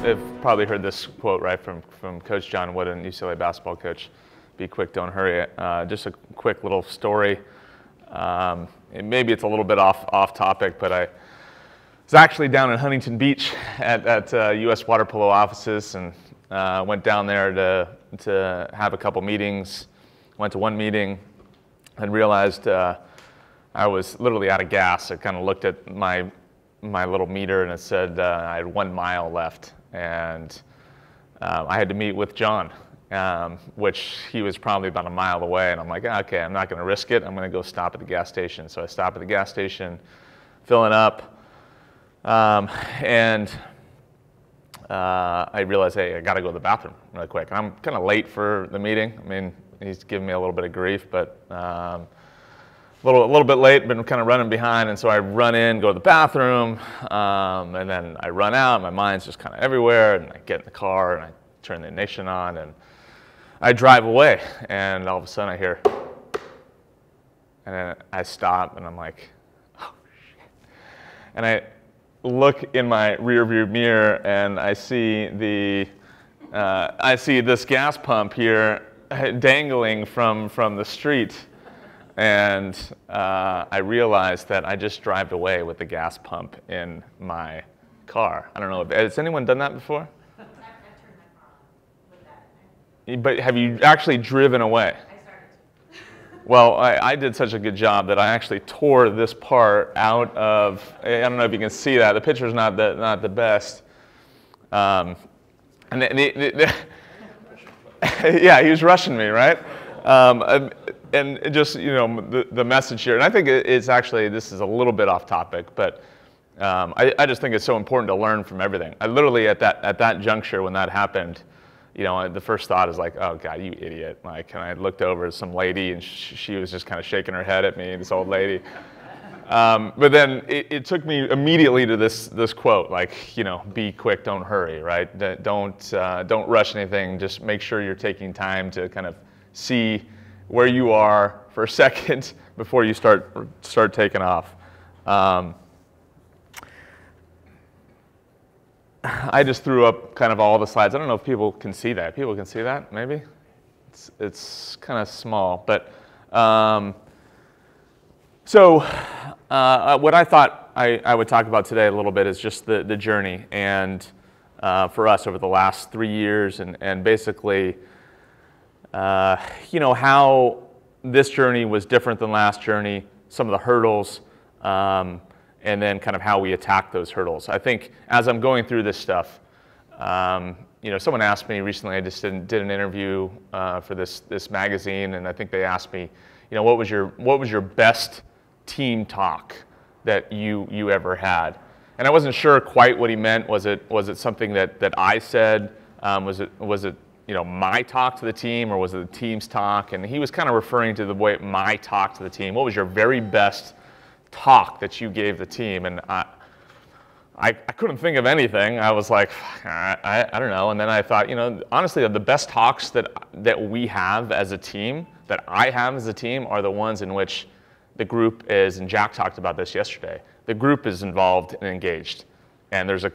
have probably heard this quote, right, from Coach John Wooden, UCLA basketball coach, "Be quick, don't hurry." Just a quick little story. Maybe it's a little bit off topic, but I was actually down in Huntington Beach at U.S. Water Polo offices, and went down there to have a couple meetings. Went to one meeting and realized I was literally out of gas. I kind of looked at my little meter, and it said I had 1 mile left, and I had to meet with John, which he was probably about a mile away, and I'm like, okay, I'm not going to risk it. I'm going to go stop at the gas station. So I stop at the gas station, filling up, and I realized, hey, I got to go to the bathroom really quick. And I'm kind of late for the meeting. I mean, he's giving me a little bit of grief, but a little bit late, been kind of running behind, and so I run in, go to the bathroom, and then I run out. My mind's just kind of everywhere, and I get in the car, and I turn the ignition on, and I drive away, and all of a sudden I hear, and then I stop, and I'm like, oh, shit. And I look in my rearview mirror, and I see this gas pump here dangling from the street, and I realized that I just drove away with the gas pump in my car. I don't know, has anyone done that before? I've turned my car on with that. But have you actually driven away? I started to. Well, I did such a good job that I actually tore this part out of, I don't know if you can see that, the picture's not the best. And yeah, he was rushing me, right? And just, you know, the message here, and I think it's actually, this is a little bit off topic, but I just think it's so important to learn from everything. I literally, at that juncture when that happened, you know, the first thought is like, oh God, you idiot. Like, and I looked over at some lady, and she was just kind of shaking her head at me, this old lady. But then it took me immediately to this quote, like, you know, be quick, don't hurry, right? Don't rush anything. Just make sure you're taking time to kind of see where you are for a second before you start taking off. I just threw up kind of all the slides. I don't know if people can see that. People can see that, maybe? It's kind of small, but so what I thought I would talk about today a little bit is just the journey, and for us over the last 3 years, and basically, you know, how this journey was different than last journey, some of the hurdles, and then kind of how we attack those hurdles. I think as I'm going through this stuff, you know, someone asked me recently, I just did an interview for this magazine, and I think they asked me, you know, what was your best team talk that you ever had? And I wasn't sure quite what he meant. Was it something that I said? Was it you know, my talk to the team, or was it the team's talk? And he was kind of referring to the way my talk to the team. What was your very best talk that you gave the team? And I couldn't think of anything. I was like, I don't know. And then I thought, you know, honestly, the best talks that we have as a team, that I have as a team, are the ones in which the group is, and Jack talked about this yesterday, the group is involved and engaged. And there's a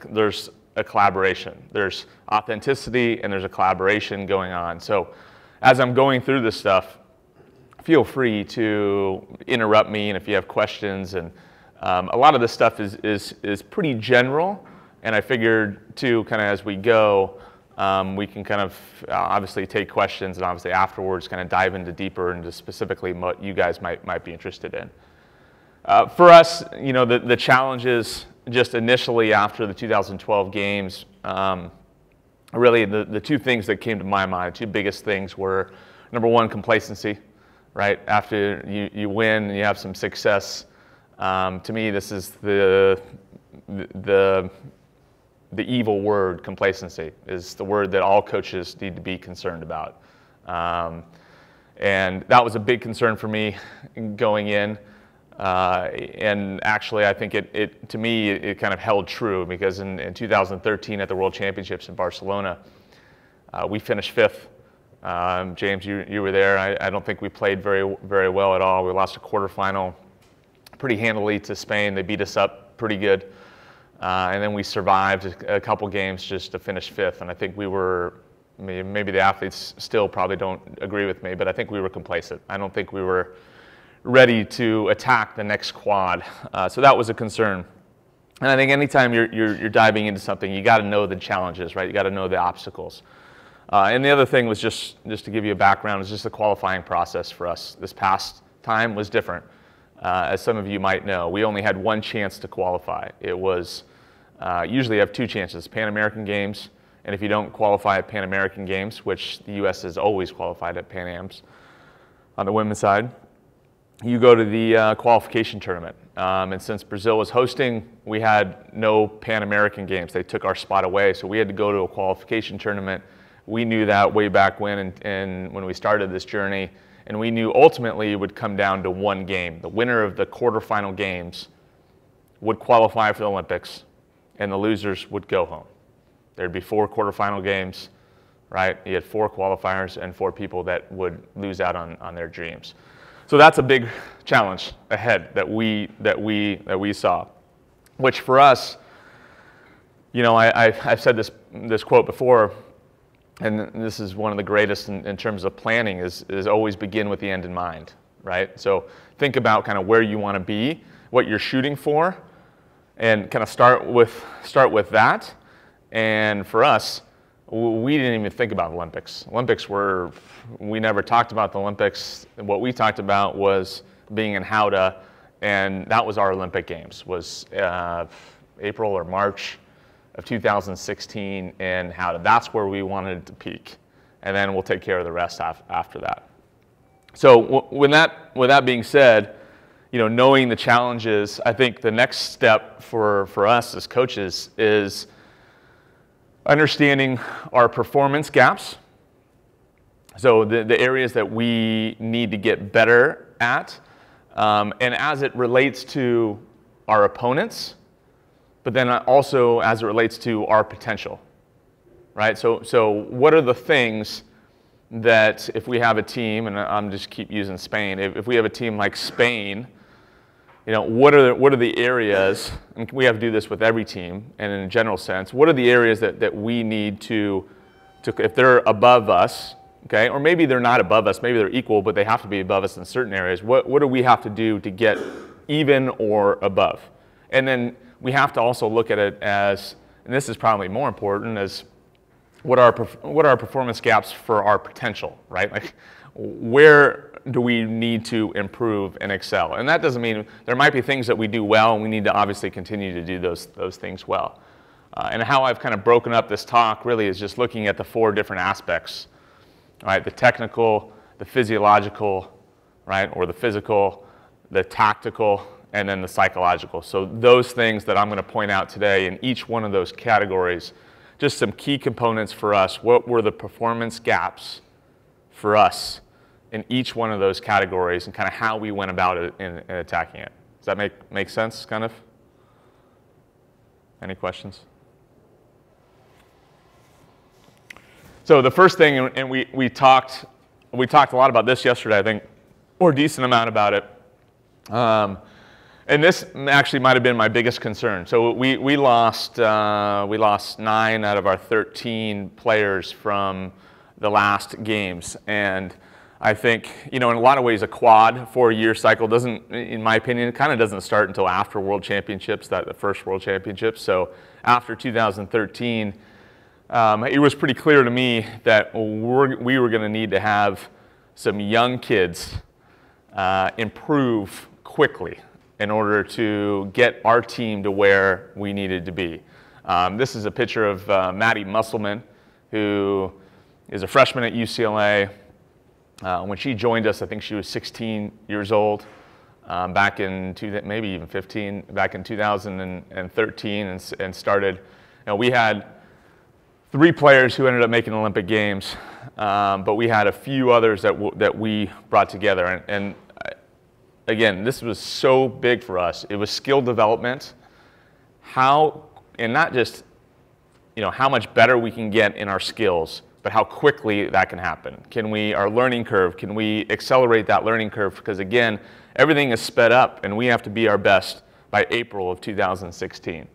collaboration. There's authenticity, and there's a collaboration going on. So as I'm going through this stuff, feel free to interrupt me, and if you have questions. And a lot of this stuff is pretty general, and I figured too, kind of as we go, we can kind of obviously take questions, and obviously afterwards kind of dive into deeper into specifically what you guys might be interested in. For us, you know, the challenges just initially after the 2012 games, really the two things that came to my mind, the two biggest things were, number one, complacency, right? After you win and you have some success, to me this is the evil word. Complacency is the word that all coaches need to be concerned about. And that was a big concern for me going in. And actually, I think to me, it kind of held true, because in 2013 at the World Championships in Barcelona, we finished fifth. James, you were there. I don't think we played very, very well at all. We lost a quarterfinal pretty handily to Spain. They beat us up pretty good. And then we survived a couple games just to finish 5th. And I think we were, maybe the athletes still probably don't agree with me, but I think we were complacent. I don't think we were ready to attack the next quad. So that was a concern. And I think anytime you're diving into something, you got to know the challenges, right? You got to know the obstacles. And the other thing was just to give you a background, is just the qualifying process for us. This past time was different. As some of you might know, we only had one chance to qualify. It was, usually you have 2 chances, Pan American Games, and if you don't qualify at Pan American Games, which the U.S. has always qualified at Pan Ams on the women's side, you go to the qualification tournament. And since Brazil was hosting, we had no Pan American Games. They took our spot away, so we had to go to a qualification tournament. We knew that way back when, and when we started this journey, and we knew ultimately it would come down to one game. The winner of the quarterfinal games would qualify for the Olympics, and the losers would go home. There'd be 4 quarterfinal games, right? You had 4 qualifiers and 4 people that would lose out on their dreams. So that's a big challenge ahead that we saw, which for us, you know, I've said this quote before, and this is one of the greatest in terms of planning, is always begin with the end in mind, right? So think about kind of where you want to be, what you're shooting for, and kind of start with that. And for us, we didn't even think about Olympics. We never talked about the Olympics. What we talked about was being in Howdah, and that was our Olympic Games, was April or March of 2016 in Howdah. That's where we wanted to peak, and then we'll take care of the rest after that. So with that being said, you know, knowing the challenges, I think the next step for us as coaches is understanding our performance gaps. So the areas that we need to get better at, and as it relates to our opponents, but then also as it relates to our potential, right? So what are the things that if we have a team, and I'm just keep using Spain, if we have a team like Spain, you know, what are the areas, and we have to do this with every team, and in a general sense, what are the areas that we need to, if they're above us, okay, or maybe they're not above us, maybe they're equal, but they have to be above us in certain areas, what do we have to do to get even or above? And then we have to also look at it as, and this is probably more important, as what are our performance gaps for our potential, right? Like, where do we need to improve and excel? And that doesn't mean, there might be things that we do well, and we need to obviously continue to do those things well. And how I've kind of broken up this talk really is just looking at the 4 different aspects, right? The technical, the physiological, right? Or the physical, the tactical, and then the psychological. So those things that I'm going to point out today in each one of those categories, just some key components for us. What were the performance gaps for us in each one of those categories, and kind of how we went about it in attacking it. Does that make sense, kind of? Any questions? So the first thing, and we talked a lot about this yesterday, I think, or a decent amount about it. And this actually might have been my biggest concern. So we lost 9 out of our 13 players from the last games, and I think, you know, in a lot of ways, a quad 4-year cycle doesn't, in my opinion, it kind of doesn't start until after World Championships, the first World Championships. So after 2013, it was pretty clear to me that we were going to need to have some young kids improve quickly in order to get our team to where we needed to be. This is a picture of Maddie Musselman, who is a freshman at UCLA. When she joined us, I think she was 16 years old, back in maybe even 15, back in 2013, and started. You know, we had 3 players who ended up making Olympic Games, but we had a few others that we brought together. And again, this was so big for us. It was skill development, and not just, you know, how much better we can get in our skills, but how quickly that can happen. Our learning curve, can we accelerate that learning curve? Because again, everything is sped up, and we have to be our best by April of 2016.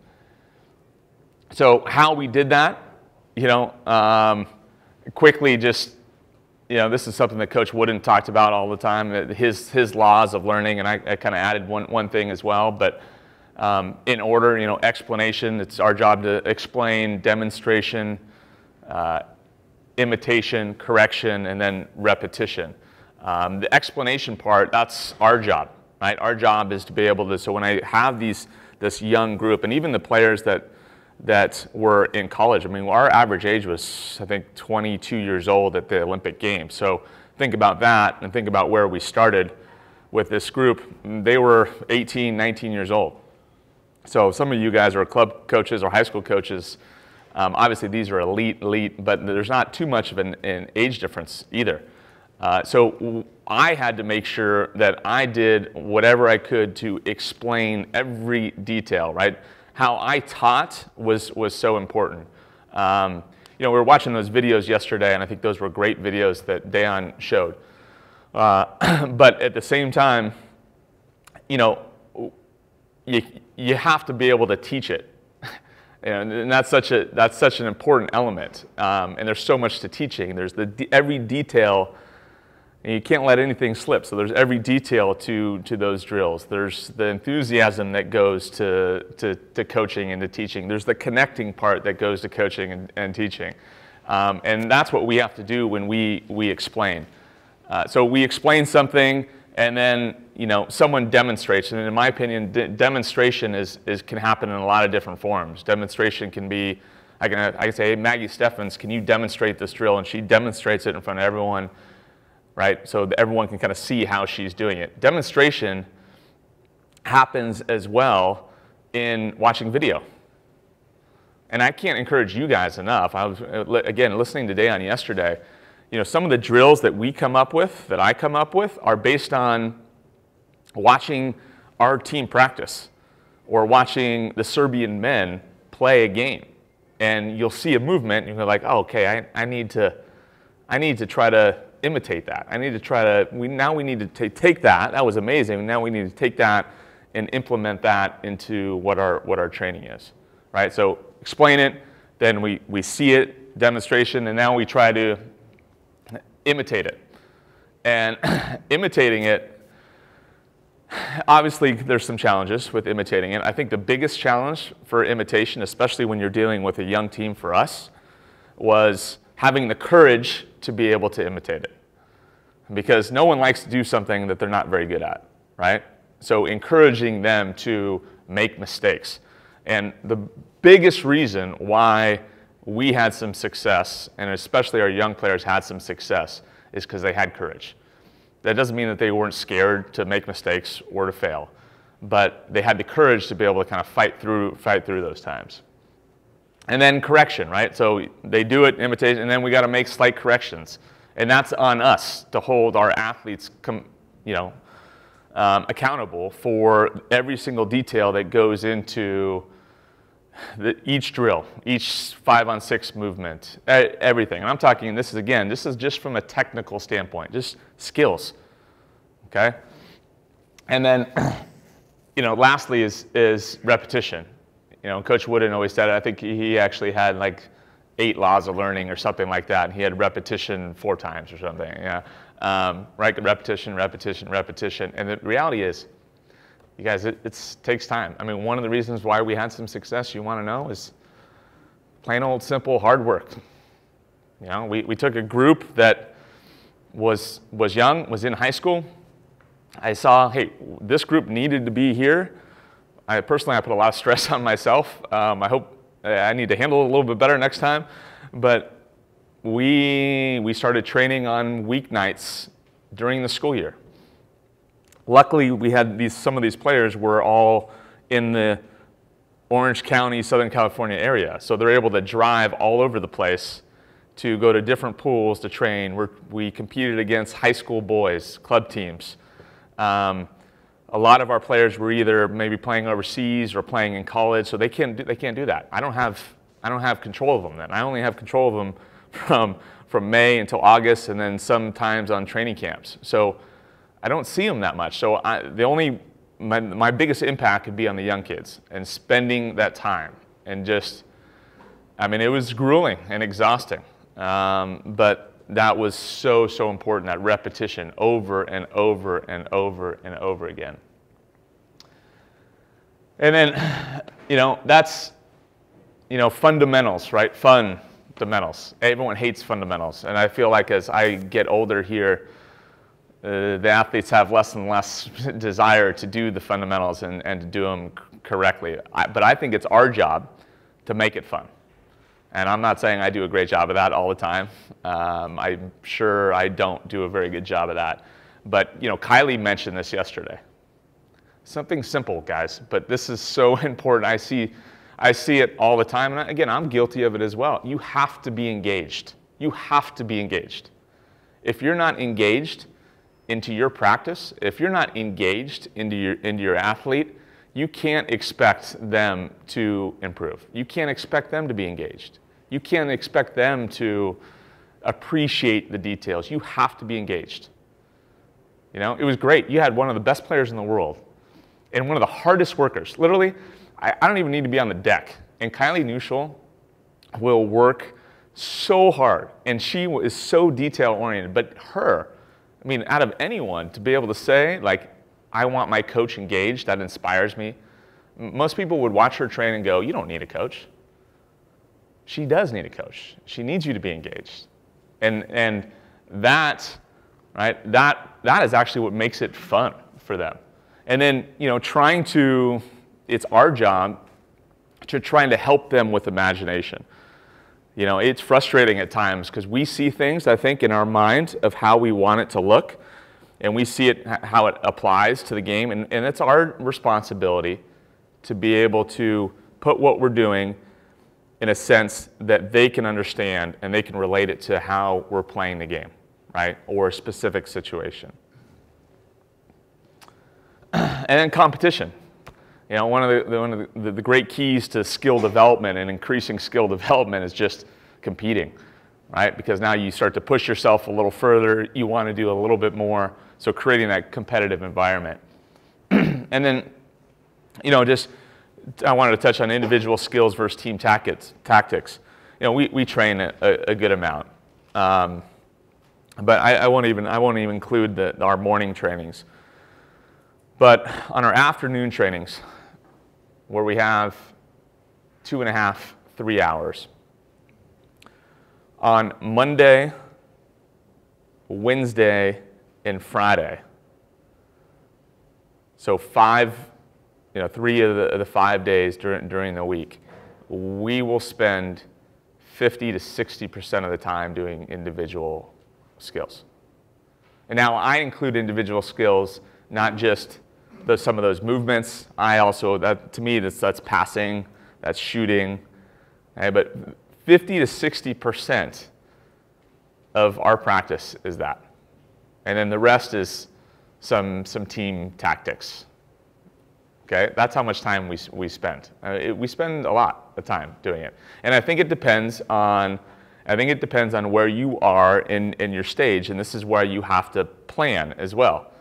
So how we did that, quickly just, this is something that Coach Wooden talked about all the time, his laws of learning, and I kind of added one thing as well, but in order, explanation, it's our job to explain, demonstration, imitation, correction, and then repetition. The explanation part, that's our job, right? Our job is to be able to, so when I have this young group, and even the players that were in college, I mean, our average age was, I think, 22 years old at the Olympic Games. So think about that and think about where we started with this group. They were 18, 19 years old. So some of you guys are club coaches or high school coaches. Obviously, these are elite, but there's not too much of an age difference either. So I had to make sure that I did whatever I could to explain every detail, right? How I taught was so important. We were watching those videos yesterday, and I think those were great videos that Dayon showed. But at the same time, you have to be able to teach it. And that's such an important element. And there's so much to teaching. There's every detail, and you can't let anything slip. So there's every detail to those drills. There's the enthusiasm that goes to coaching and to teaching. There's the connecting part that goes to coaching and teaching. And that's what we have to do when we explain. So we explain something, and then someone demonstrates. And in my opinion, demonstration can happen in a lot of different forms. Demonstration can be, I can say, hey, Maggie Steffens, can you demonstrate this drill? And she demonstrates it in front of everyone, right? So that everyone can kind of see how she's doing it. Demonstration happens as well in watching video. And I can't encourage you guys enough. I was, again, listening to Dayon yesterday. Some of the drills that we come up with, that I come up with, are based on watching our team practice or watching the Serbian men play a game. And you'll see a movement, and you're like, oh, okay, I need to try to imitate that. I need to try to, now we need to take that. That was amazing. Now we need to take that and implement that into what our training is, right? So explain it, then we see it, demonstration, and now we try to imitate it. And imitating it, obviously there's some challenges with imitating it. I think the biggest challenge for imitation, especially when you're dealing with a young team for us, was having the courage to be able to imitate it. Because no one likes to do something that they're not very good at, right? So encouraging them to make mistakes. And the biggest reason why we had some success, and especially our young players had some success, is because they had courage. That doesn't mean that they weren't scared to make mistakes or to fail, but they had the courage to be able to kind of fight through those times. And then correction, right? So they do it, imitation, and then we got to make slight corrections. And that's on us to hold our athletes accountable for every single detail that goes into each drill, each 5-on-6 movement, everything. And I'm talking, this is just from a technical standpoint, just skills, okay? And then, lastly is repetition. Coach Wooden always said it. I think he actually had like 8 laws of learning or something like that. And he had repetition 4 times or something, yeah. Right, repetition. And the reality is, you guys, it takes time. I mean, one of the reasons why we had some success, you want to know, is plain old simple hard work. We took a group that was young, was in high school. I saw, hey, this group needed to be here. I put a lot of stress on myself. I hope I need to handle it a little bit better next time. But we started training on weeknights during the school year. Luckily, we had some of these players were all in the Orange County, Southern California area. So they're able to drive all over the place to go to different pools to train. We competed against high school boys, club teams. A lot of our players were either maybe playing overseas or playing in college, so they can't do that. I don't have control of them then. I only have control of them from May until August, and then sometimes on training camps. So I don't see them that much. So my biggest impact could be on the young kids and spending that time and just I mean, it was grueling and exhausting, but that was so, so important, that repetition over and over and over and over again. And then, that's, fundamentals, right? Fundamentals. Everyone hates fundamentals. And I feel like as I get older here, the athletes have less and less desire to do the fundamentals and to do them correctly. But I think it's our job to make it fun. And I'm not saying I do a great job of that all the time. I'm sure I don't do a very good job of that. But, Kylie mentioned this yesterday. Something simple, guys, but this is so important. I see it all the time. And again, I'm guilty of it as well. You have to be engaged. You have to be engaged. If you're not engaged into your practice, if you're not engaged into your athlete, you can't expect them to improve. You can't expect them to be engaged. You can't expect them to appreciate the details. You have to be engaged. It was great. You had one of the best players in the world and one of the hardest workers. Literally, I don't even need to be on the deck. And Kylie Neuschel will work so hard, and she is so detail-oriented. But her, out of anyone, to be able to say, like, I want my coach engaged, that inspires me. Most people would watch her train and go, you don't need a coach. She does need a coach. She needs you to be engaged. And that, right, that is actually what makes it fun for them. And then, it's our job to trying to help them with imagination. It's frustrating at times because we see things, I think, in our mind of how we want it to look, and we see it, how it applies to the game, and it's our responsibility to be able to put what we're doing in a sense that they can understand and they can relate it to how we're playing the game, right, or a specific situation. And then competition. One of the great keys to skill development and increasing skill development is just competing, right? Because now you start to push yourself a little further. You want to do a little bit more. So creating that competitive environment. And then, I wanted to touch on individual skills versus team tactics. We train a good amount. But I won't even include our morning trainings. But on our afternoon trainings, where we have 2.5, 3 hours, on Monday, Wednesday, and Friday, so 3 of the 5 days during the week, we will spend 50 to 60% of the time doing individual skills. And now I include individual skills, not just some of those movements. To me, that's passing, that's shooting. Okay, but 50 to 60% of our practice is that. And then the rest is some team tactics. Okay, that's how much time we spend. We spend a lot of time doing it. And I think it depends on where you are in your stage, and this is where you have to plan as well.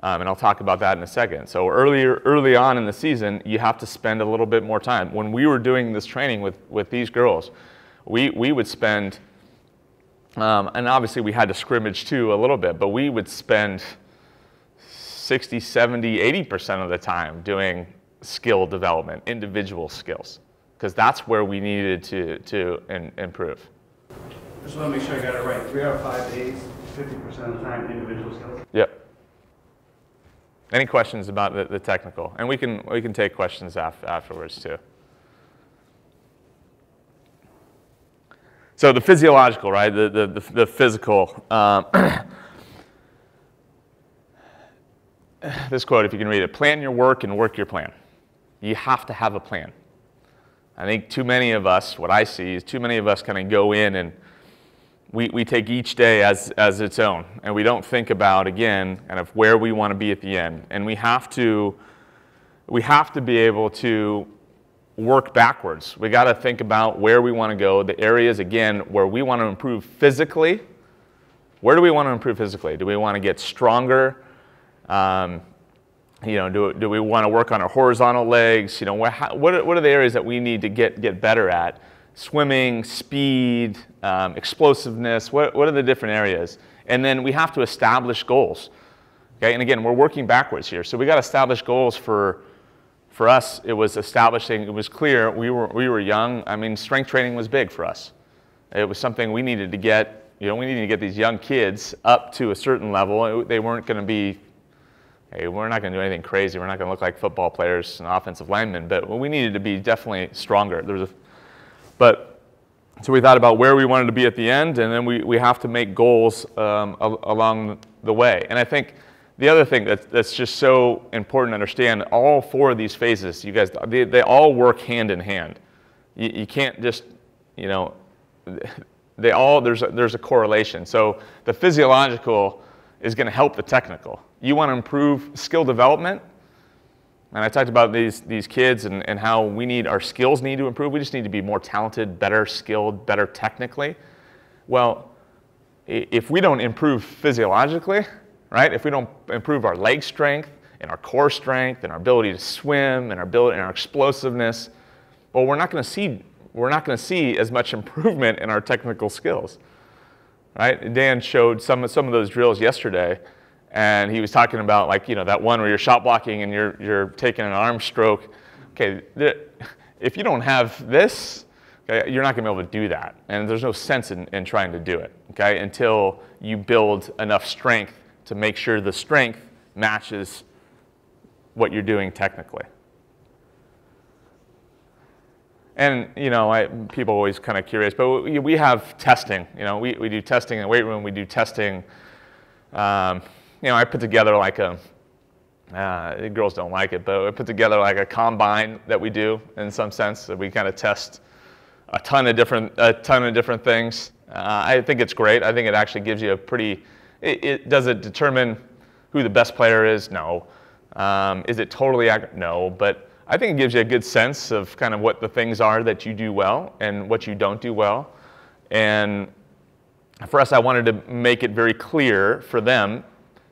And I'll talk about that in a second. So early on in the season, you have to spend a little bit more time. When we were doing this training with these girls, we would spend, and obviously we had to scrimmage too a little bit, but we would spend 60, 70, 80% of the time doing skill development, individual skills, because that's where we needed to improve. Just want to make sure I got it right. 3 out of 5 days, 50% of the time, individual skills? Yep. Any questions about the technical? And we can take questions afterwards too. So the physiological, right? The physical. This quote, if you can read it: "Plan your work and work your plan." You have to have a plan. I think too many of us, what I see is too many of us kind of go in and we take each day as its own, and we don't think about, again, kind of where we want to be at the end. And we have to be able to work backwards. We got to think about where we want to go, the areas, again, where we want to improve physically. Where do we want to improve physically? Do we want to get stronger? Do we want to work on our horizontal legs? What are the areas that we need to get better at swimming, speed, explosiveness, what are the different areas? And then we have to establish goals. Okay, and again, we're working backwards here. So we got to establish goals for us. It was establishing, it was clear, we were young. I mean, strength training was big for us. It was something we needed to get, we needed to get these young kids up to a certain level. They weren't going to be, hey, we're not going to do anything crazy. We're not going to look like football players and offensive linemen, but we needed to be definitely stronger. So we thought about where we wanted to be at the end, and then we have to make goals along the way. And I think the other thing that's just so important to understand, all 4 of these phases, you guys, they all work hand in hand. You can't just, there's a correlation. So the physiological is going to help the technical. You want to improve skill development, and I talked about these kids and how our skills need to improve. We just need to be more talented, better skilled, better technically. Well, if we don't improve physiologically, right? If we don't improve our leg strength and our core strength and our ability to swim and our explosiveness, well, we're not going to see as much improvement in our technical skills, right? Dan showed some of those drills yesterday, and he was talking about that one where you're shot blocking and you're taking an arm stroke. Okay, if you don't have this, okay, you're not going to be able to do that, and there's no sense in trying to do it, okay, until you build enough strength to make sure the strength matches what you're doing technically. And people are always kind of curious, but we have testing. We do testing in the weight room. We do testing. I put together girls don't like it, but I put together like a combine that we do in some sense. That we kind of test a ton of different things. I think it's great. I think it actually gives you a pretty. Does it determine who the best player is? No. Is it totally accurate? No. But I think it gives you a good sense of kind of what the things are that you do well and what you don't do well. And for us, I wanted to make it very clear for them,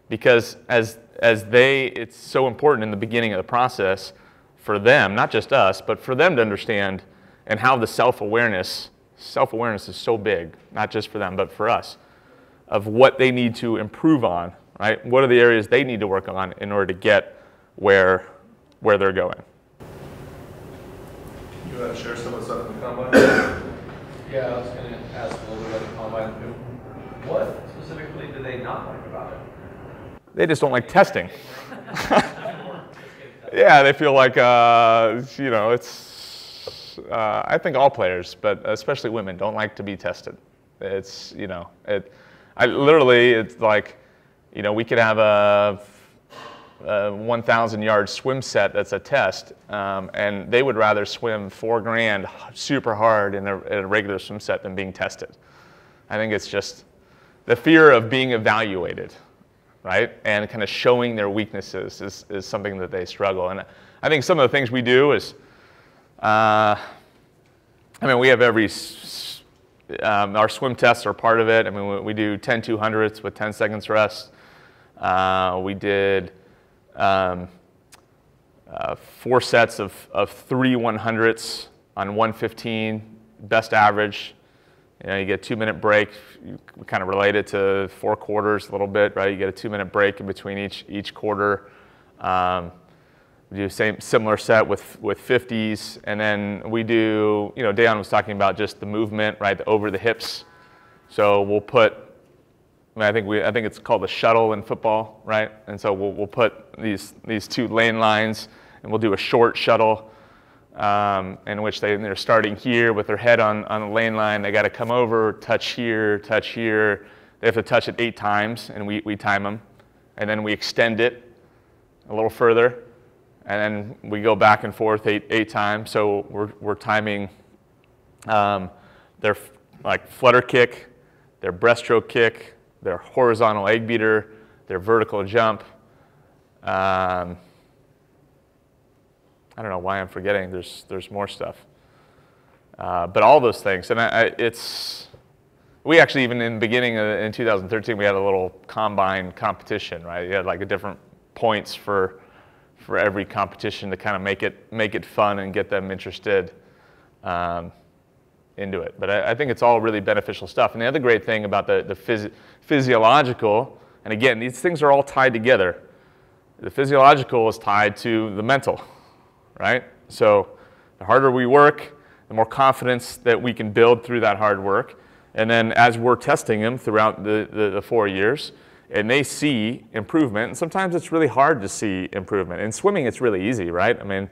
because it's so important in the beginning of the process for them, not just us, but for them to understand, and how the self-awareness is so big, not just for them, but for us, of what they need to improve on, right? What are the areas they need to work on in order to get where they're going? You want to share some of the stuff in the combine? Yeah, I was going to ask a little bit about the combine. What specifically do they not like about it? They just don't like testing. Yeah, they feel like, it's, I think all players, but especially women, don't like to be tested. It's, it's like, we could have a 1,000-yard swim set that's a test, and they would rather swim 4 grand super hard in a regular swim set than being tested. I think it's just the fear of being evaluated, right? And kind of showing their weaknesses is something that they struggle. And I think some of the things we do is, we have our swim tests are part of it. We do 10 200s with 10 seconds rest. We did 4 sets of 3 100s on 115, best average. You get a 2-minute break. You kind of relate it to 4 quarters a little bit, right? You get a 2-minute break in between each quarter. We do similar set with 50s, and then we do, Dayon was talking about just the movement, right, over the hips. So we'll put, I think it's called the shuttle in football, right? And so we'll put these 2 lane lines, and we'll do a short shuttle, in which they're starting here with their head on the lane line. They got to come over, touch here, touch here. They have to touch it 8 times, and we time them, and then we extend it a little further. And then we go back and forth 8 times. So we're timing their like flutter kick, their breaststroke kick, their horizontal egg beater, their vertical jump. I don't know why I'm forgetting. There's more stuff. But all those things, and we actually, even in the beginning in 2013, we had a little combine competition, right? You had like a different points for every competition to kind of make it fun and get them interested. into it. But I think it's all really beneficial stuff. And the other great thing about the physiological, and again, these things are all tied together. The physiological is tied to the mental, right? So the harder we work, the more confidence that we can build through that hard work. And then as we're testing them throughout the 4 years, and they see improvement, and sometimes it's really hard to see improvement. In swimming, it's really easy, right? I mean,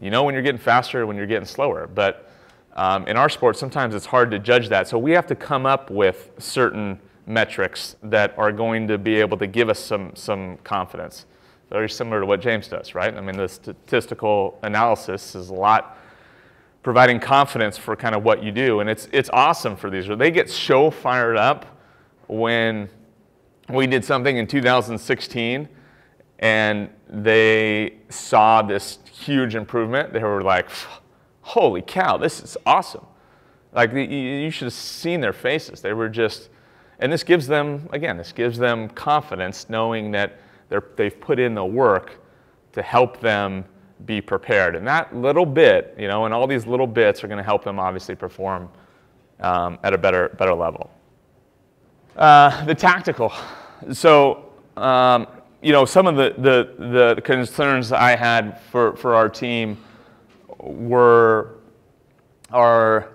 you know when you're getting faster, when you're getting slower. But in our sport, sometimes it's hard to judge that. So we have to come up with certain metrics that are going to be able to give us some confidence. Very similar to what James does, right? I mean, the statistical analysis is a lot providing confidence for kind of what you do. And it's awesome for these. They get so fired up when we did something in 2016 and they saw this huge improvement. They were like, holy cow, this is awesome. Like, you should have seen their faces. They were just, and this gives them, again, this gives them confidence knowing that they've put in the work to help them be prepared. And that little bit, you know, and all these little bits are going to help them obviously perform at a better level. The tactical. So, you know, some of the concerns I had for our team were our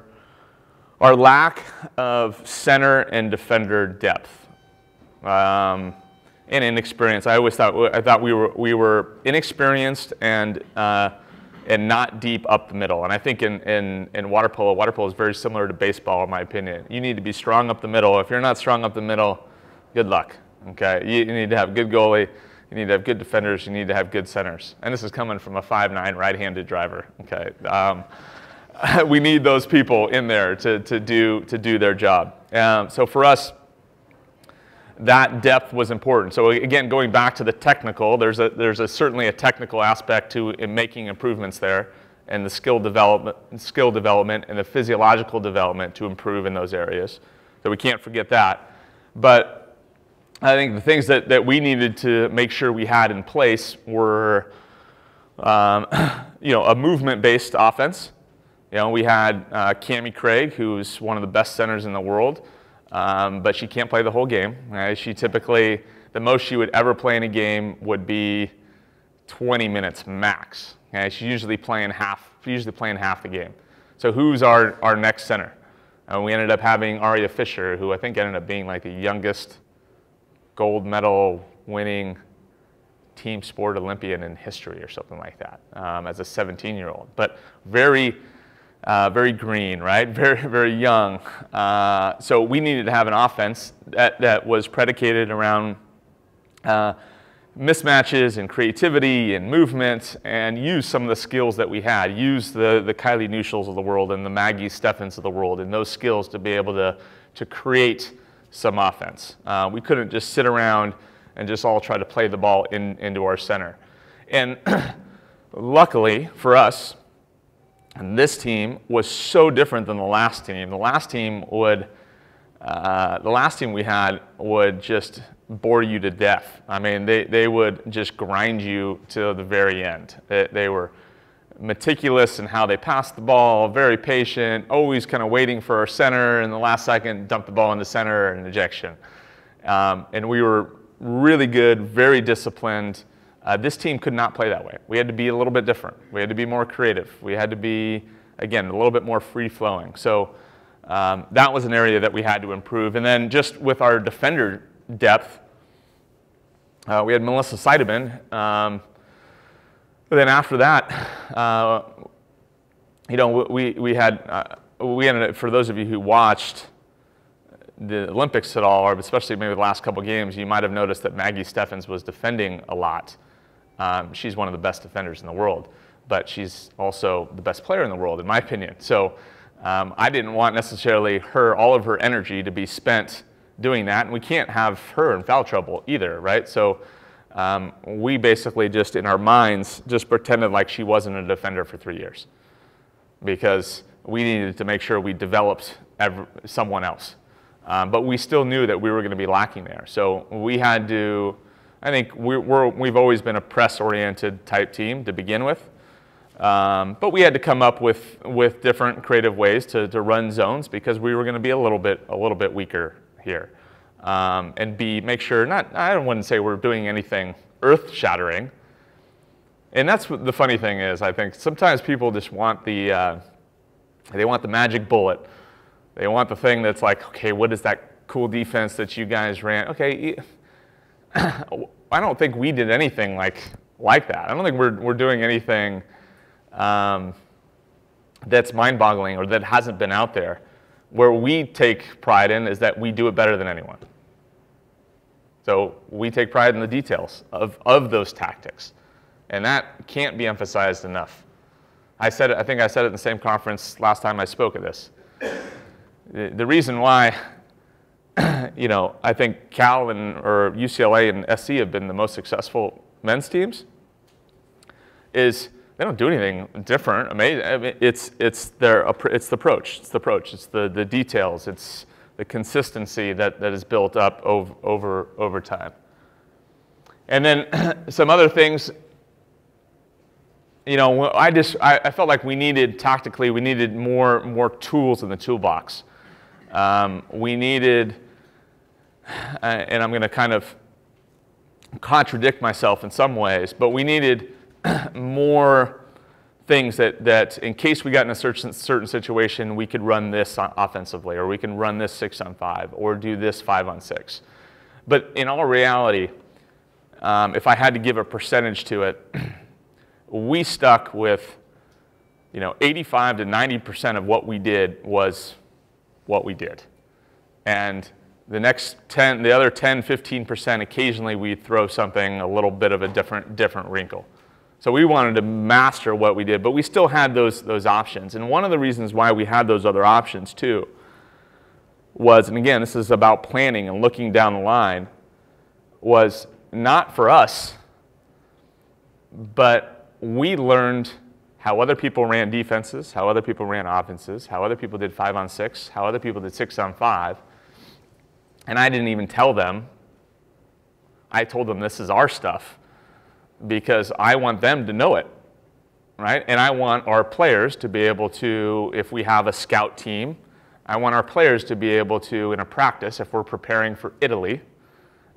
lack of center and defender depth. And inexperience. I thought we were inexperienced and not deep up the middle. And I think in water polo is very similar to baseball in my opinion. You need to be strong up the middle. If you're not strong up the middle, good luck. Okay, you need to have good goalie. You need to have good defenders. You need to have good centers. And this is coming from a 5'9" right-handed driver. Okay, we need those people in there to do their job. So for us, that depth was important. So again, going back to the technical, there's certainly a technical aspect to in making improvements there, and the skill development and the physiological development to improve in those areas. So we can't forget that. But I think the things that we needed to make sure we had in place were, you know, a movement-based offense. You know, we had Cammie Craig, who's one of the best centers in the world. But she can't play the whole game. She typically, the most she would ever play in a game would be 20 minutes max. She's usually playing half the game. So who's our next center? We ended up having Aria Fisher, who I think ended up being like the youngest gold medal winning team sport Olympian in history or something like that, as a 17-year-old. But very green, right? Very, very young. So we needed to have an offense that was predicated around mismatches and creativity and movement, and use some of the skills that we had. Use the Kylie Neuschels of the world and the Maggie Steffens of the world and those skills to be able to create some offense. We couldn't just sit around and just all try to play the ball into our center. And luckily for us, and this team was so different than the last team. The last team we had would just bore you to death. I mean, they would just grind you to the very end. They were meticulous in how they passed the ball, very patient, always kind of waiting for our center, and the last second dump the ball in the center and ejection. And we were really good, very disciplined. This team could not play that way. We had to be a little bit different. We had to be more creative. We had to be, again, a little bit more free-flowing. So that was an area that we had to improve. And then just with our defender depth, we had Melissa Seidemann. But then after that, you know, we ended up, for those of you who watched the Olympics at all, or especially maybe the last couple games, you might have noticed that Maggie Steffens was defending a lot. She's one of the best defenders in the world, but she's also the best player in the world, in my opinion. So I didn't want necessarily all of her energy to be spent doing that, and we can't have her in foul trouble either, right? So we basically just, in our minds, just pretended like she wasn't a defender for 3 years, because we needed to make sure we developed someone else. But we still knew that we were going to be lacking there. So we had to, I think we've always been a press-oriented type team to begin with. But we had to come up with different creative ways to run zones because we were going to be a little bit weaker here, and make sure I wouldn't say we're doing anything earth-shattering. And that's what the funny thing is. I think sometimes people just want they want the magic bullet. They want the thing that's like, okay, what is that cool defense that you guys ran? Okay, I don't think we did anything like that. I don't think we're doing anything that's mind-boggling or that hasn't been out there. Where we take pride in is that we do it better than anyone. So we take pride in the details of those tactics. And that can't be emphasized enough. I think I said it in the same conference last time I spoke at this. The reason why I think Cal or UCLA and SC have been the most successful men's teams is they don't do anything different. Amazing. I mean, it's the approach. It's the approach. It's the details. It's the consistency that is built up over time. And then some other things. I felt like we needed more tools in the toolbox. We needed, and I'm going to kind of contradict myself in some ways, but we needed more things that in case we got in a certain situation, we could run this offensively, or we can run this 6-on-5, or do this 5-on-6. But in all reality, if I had to give a percentage to it, we stuck with 85 to 90% of what we did was what we did. And the other 10, 15%, occasionally we'd throw something, a little bit of a different wrinkle. So we wanted to master what we did, but we still had those options. And one of the reasons why we had those other options too was, and again, this is about planning and looking down the line, was not for us, but we learned how other people ran defenses, how other people ran offenses, how other people did 5-on-6, how other people did 6-on-5. And I didn't even tell them. I told them this is our stuff because I want them to know it, right? And I want our players to be able to, if we have a scout team, I want our players to be able to, in a practice, if we're preparing for Italy,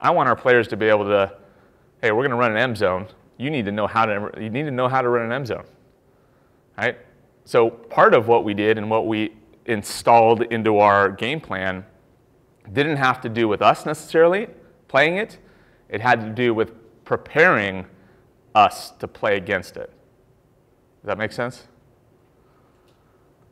I want our players to be able to, hey, we're going to run an M zone. You need to know how to run an M zone, right? So part of what we did and what we installed into our game plan didn't have to do with us necessarily playing it. It had to do with preparing us to play against it. Does that make sense?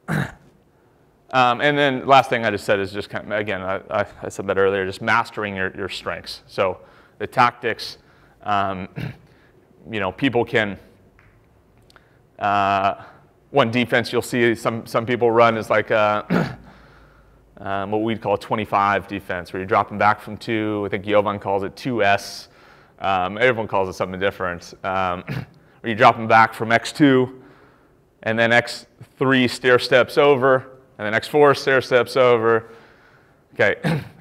And then last thing I just said is just kind of, again, I said that earlier, just mastering your strengths. So the tactics, people can, one defense you'll see some people run is like what we'd call a 25 defense, where you're dropping back from 2. I think Jovan calls it 2S. Everyone calls it something different. Where you're dropping back from X2, and then X3 stair steps over, and then X4 stair steps over. Okay,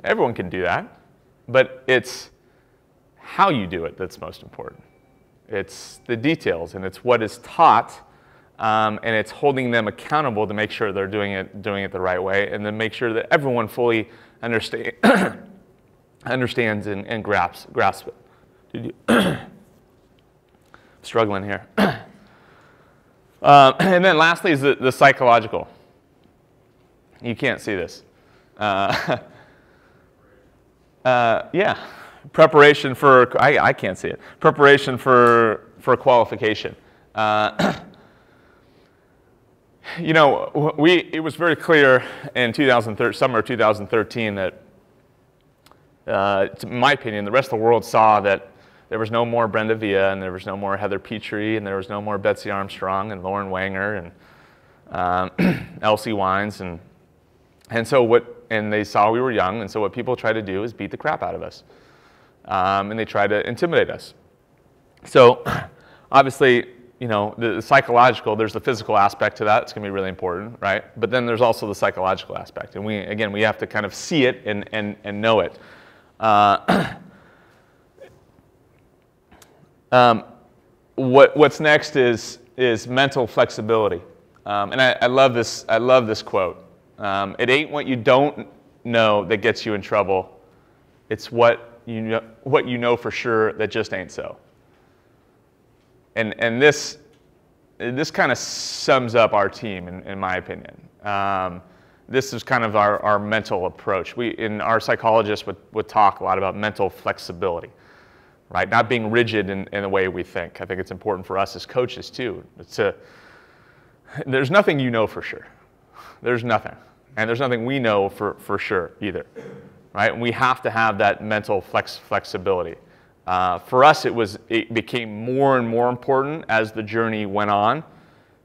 everyone can do that, but it's how you do it that's most important. It's the details, and it's what is taught, and it's holding them accountable to make sure they're doing it the right way, and then make sure that everyone fully understands and grasps it. Struggling here. And then lastly is the psychological. You can't see this. Yeah, preparation for, I can't see it. Preparation for qualification. It was very clear in summer of 2013 that, in my opinion, the rest of the world saw that there was no more Brenda Villa, and there was no more Heather Petrie, and there was no more Betsy Armstrong, and Lauren Wanger, and Elsie Wines, and they saw we were young, and so what people try to do is beat the crap out of us, and they try to intimidate us. So, obviously, the psychological, there's the physical aspect to that. It's going to be really important, right? But then there's also the psychological aspect, and we have to kind of see it and know it. What's next is is mental flexibility. And I love this. I love this quote. It ain't what you don't know that gets you in trouble. It's what you know for sure that just ain't so. And this kind of sums up our team, in my opinion. This is kind of our mental approach. Our psychologists would talk a lot about mental flexibility, right? Not being rigid in the way we think. I think it's important for us as coaches too. There's nothing you know for sure. There's nothing. And there's nothing we know for sure either, right? And we have to have that mental flexibility. For us, it became more and more important as the journey went on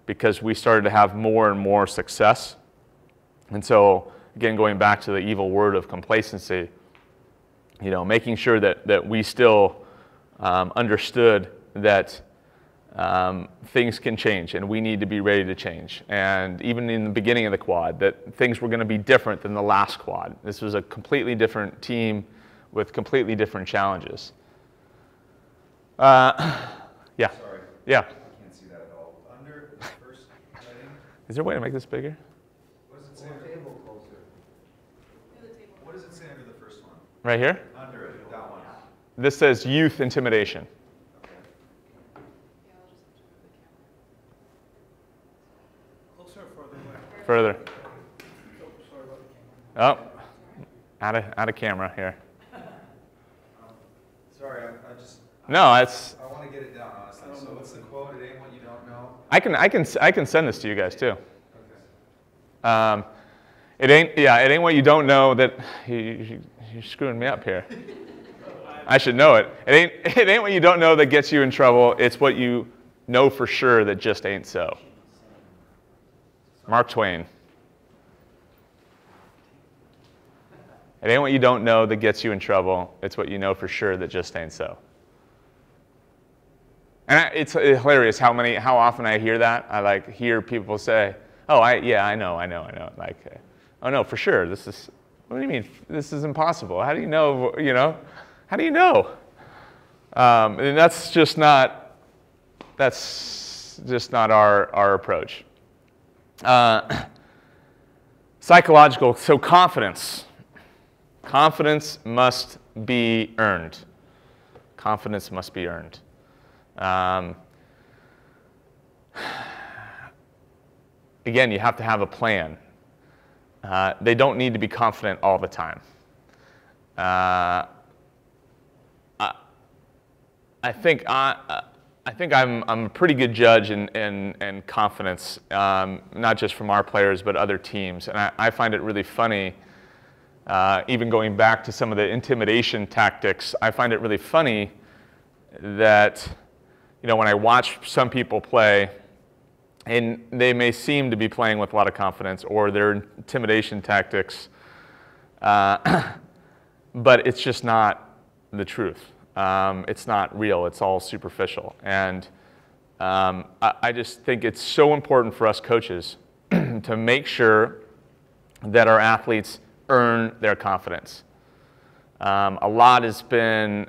because we started to have more and more success. And so, again, going back to the evil word of complacency, making sure that we still understood that things can change and we need to be ready to change. And even in the beginning of the quad, that things were going to be different than the last quad. This was a completely different team with completely different challenges. Yeah. Sorry. Yeah. I can't see that at all. Under the first heading, Is there a way to make this bigger? what does it say? Table closer. What does it say under the first one? Right here? Under it, that one. This says youth intimidation. Okay. Closer or further away? Further. Oh, sorry about the camera. Oh, out of camera here. Sorry, I just. No, it's. I want to get it down, honestly. So what's the quote? It ain't what you don't know. I can send this to you guys too. Okay. It ain't what you don't know that you're screwing me up here. I should know it. It ain't what you don't know that gets you in trouble. It's what you know for sure that just ain't so. Mark Twain. It ain't what you don't know that gets you in trouble. It's what you know for sure that just ain't so. And it's hilarious how often I hear that. I hear people say, "Oh, I know." Like, "Oh no, for sure. What do you mean? This is impossible. How do you know? How do you know?" And that's just not our approach. Psychological. So confidence. Confidence must be earned. Confidence must be earned. Again, you have to have a plan. They don't need to be confident all the time. I think I'm a pretty good judge in confidence, not just from our players but other teams. And I find it really funny, even going back to some of the intimidation tactics. I find it really funny that when I watch some people play, and they may seem to be playing with a lot of confidence or their intimidation tactics, but it's just not the truth. It's not real. It's all superficial. And I just think it's so important for us coaches to make sure that our athletes earn their confidence. A lot has been,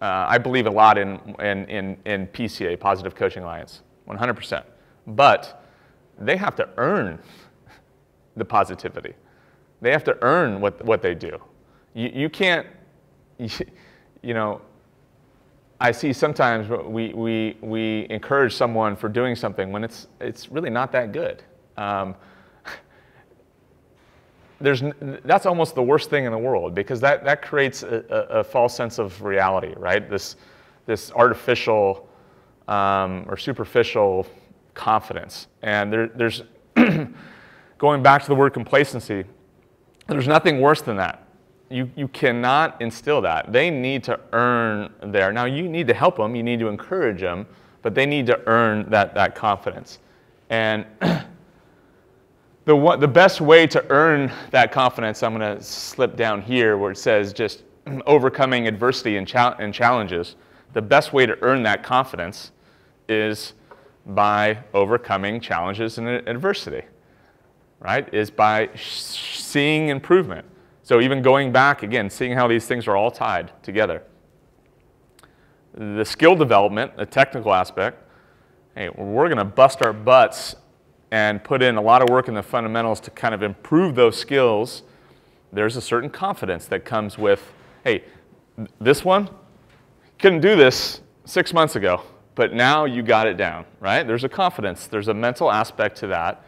I believe a lot in PCA, Positive Coaching Alliance, 100%. But they have to earn the positivity. They have to earn what they do. You can't, I see sometimes we encourage someone for doing something when it's really not that good. That's almost the worst thing in the world because that creates a false sense of reality, right? This artificial or superficial confidence. And there's going back to the word complacency, there's nothing worse than that. You cannot instill that. They need to earn there. Now you need to help them, you need to encourage them, but they need to earn that confidence. And the best way to earn that confidence, I'm going to slip down here where it says just overcoming adversity and challenges. The best way to earn that confidence is by overcoming challenges and adversity, right? Is by seeing improvement. So even going back, again, seeing how these things are all tied together. The skill development, the technical aspect, hey, we're going to bust our butts and put in a lot of work in the fundamentals to kind of improve those skills, there's a certain confidence that comes with, hey, this one, couldn't do this 6 months ago, but now you got it down, right? There's a confidence, there's a mental aspect to that,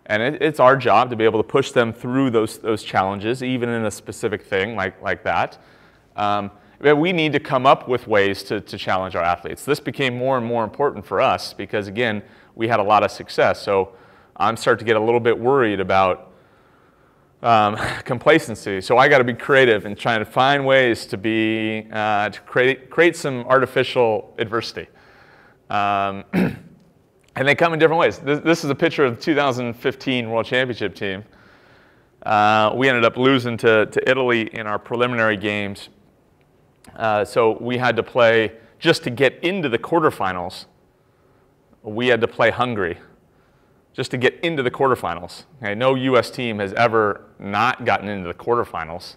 and it's our job to be able to push them through those challenges, even in a specific thing like that. But we need to come up with ways to challenge our athletes. This became more and more important for us because, again, we had a lot of success. So I'm starting to get a little bit worried about complacency. So I got to be creative and trying to find ways to be to create some artificial adversity. And they come in different ways. This is a picture of the 2015 World Championship team. We ended up losing to Italy in our preliminary games. So we had to play, just to get into the quarterfinals, we had to play Hungary just to get into the quarterfinals. Okay, no U.S. team has ever not gotten into the quarterfinals.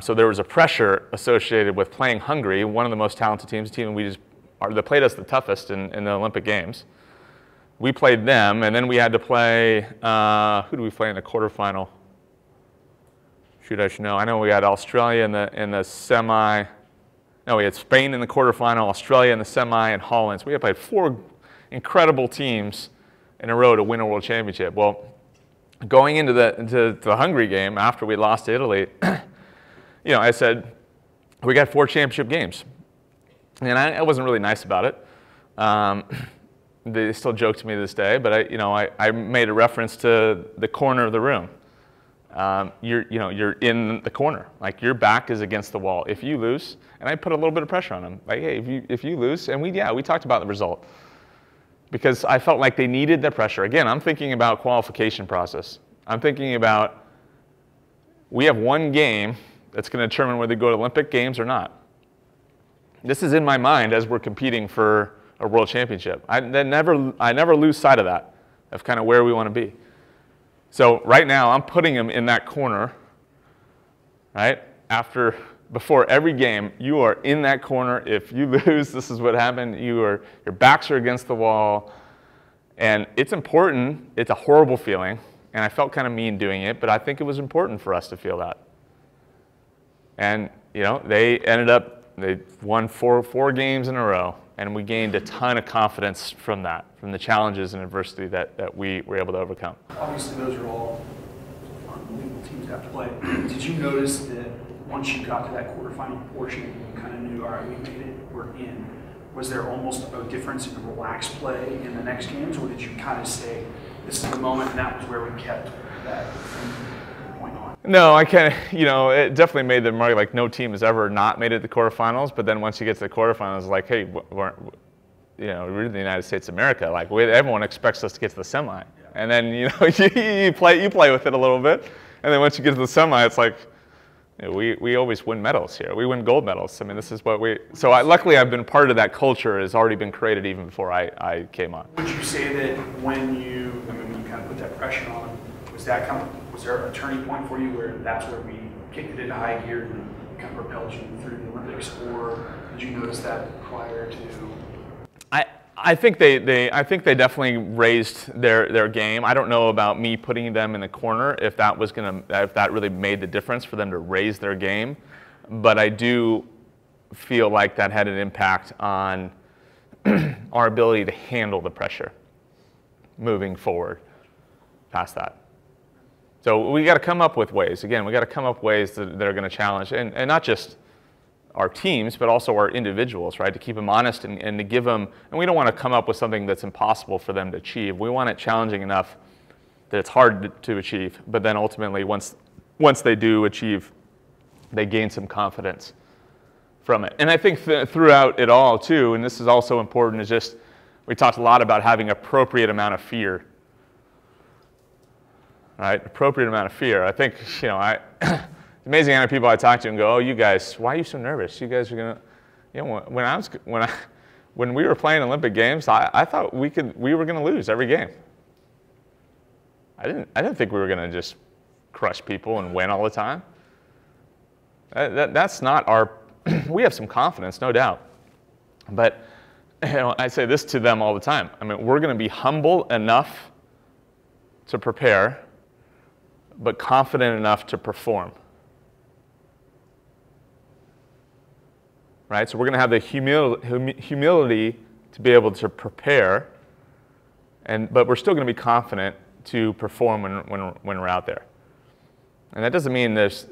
So there was a pressure associated with playing Hungary, one of the most talented teams, a team that played us the toughest in the Olympic Games. We played them, and then we had to play, who do we play in the quarterfinal? Shoot, I should know. I know we had Australia in the semi. No, we had Spain in the quarterfinal, Australia in the semi, and Holland. So we had played 4 incredible teams in a row to win a world championship. Well, going into the Hungary game after we lost to Italy, you know, I said, we got 4 championship games. And I wasn't really nice about it. They still joke to me to this day, but I made a reference to the corner of the room. You're in the corner, like your back is against the wall. If you lose, and I put a little bit of pressure on them, like, hey, if you lose, and we talked about the result, because I felt like they needed the pressure. Again, I'm thinking about qualification process. I'm thinking about, we have one game that's going to determine whether they go to Olympic Games or not. This is in my mind as we're competing for a world championship. I never lose sight of that, of kind of where we want to be. So right now, I'm putting them in that corner, right? Before every game, you are in that corner. If you lose, this is what happened. Your backs are against the wall. And it's important. It's a horrible feeling. And I felt kind of mean doing it, but I think it was important for us to feel that. And, you know, they won four games in a row. And we gained a ton of confidence from that, from the challenges and adversity that we were able to overcome. Obviously, those are all unbelievable teams to have to play. Did you notice that once you got to that quarterfinal portion, you kind of knew, all right, we made it, we're in? Was there almost a difference in relaxed play in the next games, or did you kind of say, this is the moment, and that was where we kept that from point on? No, I kind of, it definitely made the mark, like no team has ever not made it to the quarterfinals, but then once you get to the quarterfinals, like, hey, we're in the United States of America, like everyone expects us to get to the semi. And then, you play with it a little bit, and then once you get to the semi, it's like, we always win medals here. We win gold medals. I mean, this is what luckily I've been part of that culture, has already been created even before I came on. Would you say that when you kind of put that pressure on, was there a turning point for you where that's where we kicked it into high gear and kind of propelled you through the Olympics, or did you notice that prior to? I think they definitely raised their game. I don't know about me putting them in the corner if that really made the difference for them to raise their game, but I do feel like that had an impact on our ability to handle the pressure moving forward past that. So we got to come up with ways. Again, we got to come up with ways that are going to challenge, and not just our teams, but also our individuals, right? To keep them honest and to give them, and we don't want to come up with something that's impossible for them to achieve. We want it challenging enough that it's hard to achieve, but then ultimately once they do achieve, they gain some confidence from it. And I think throughout it all too, and this is also important, is just, we talked a lot about having appropriate amount of fear. Right, appropriate amount of fear. I think, it's amazing how many people I talk to and go, "Oh, you guys, why are you so nervous? You guys are gonna," when we were playing Olympic Games, I thought we were gonna lose every game. I didn't think we were gonna just crush people and win all the time. That's not our. We have some confidence, no doubt, but I say this to them all the time. I mean, we're going to be humble enough to prepare, but confident enough to perform. Right? So we're going to have the humility to be able to prepare, but we're still going to be confident to perform when we're out there. And that doesn't mean there's